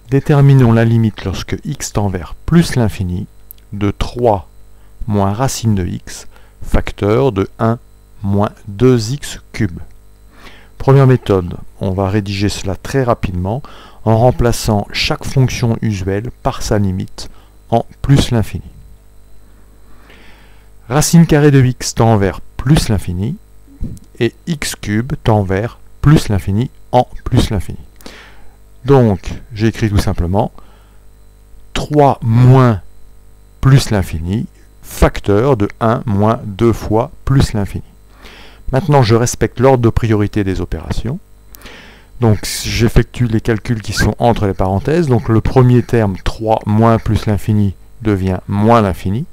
Déterminons la limite lorsque x tend vers plus l'infini de 3 moins racine de x, facteur de 1 moins 2x cube. Première méthode, on va rédiger cela très rapidement en remplaçant chaque fonction usuelle par sa limite en plus l'infini. Racine carrée de x tend vers plus l'infini et x cube tend vers plus l'infini en plus l'infini. Donc, j'écris tout simplement 3 moins plus l'infini, facteur de 1 moins 2 fois plus l'infini. Maintenant, je respecte l'ordre de priorité des opérations. Donc, j'effectue les calculs qui sont entre les parenthèses. Donc, le premier terme, 3 moins plus l'infini, devient moins l'infini.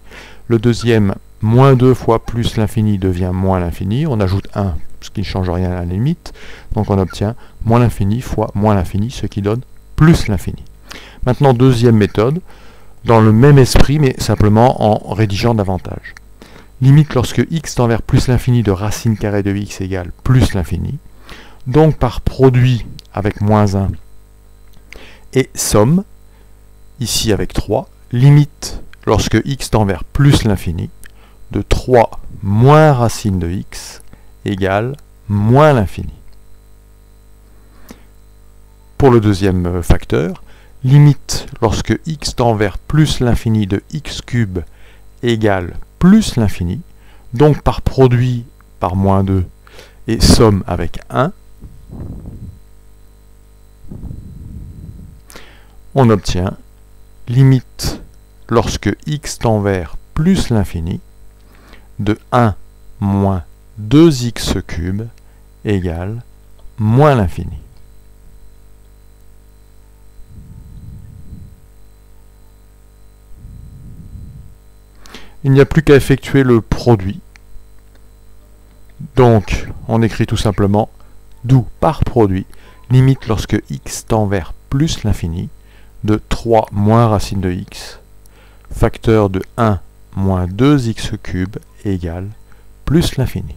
Le deuxième, moins 2 fois plus l'infini, devient moins l'infini. On ajoute 1, ce qui ne change rien à la limite. Donc, on obtient moins l'infini fois moins l'infini, ce qui donne plus l'infini. Maintenant, deuxième méthode, dans le même esprit, mais simplement en rédigeant davantage. Limite lorsque x tend vers plus l'infini de racine carrée de x égale plus l'infini. Donc par produit avec moins 1 et somme, ici avec 3, limite lorsque x tend vers plus l'infini de 3 moins racine de x égale moins l'infini. Pour le deuxième facteur, limite lorsque x tend vers plus l'infini de x cube égale plus l'infini, donc par produit par moins 2 et somme avec 1, on obtient limite lorsque x tend vers plus l'infini de 1 moins 2x cube égale moins l'infini. Il n'y a plus qu'à effectuer le produit. Donc, on écrit tout simplement d'où par produit, limite lorsque x tend vers plus l'infini de 3 moins racine de x, facteur de 1 moins 2x cube égale plus l'infini.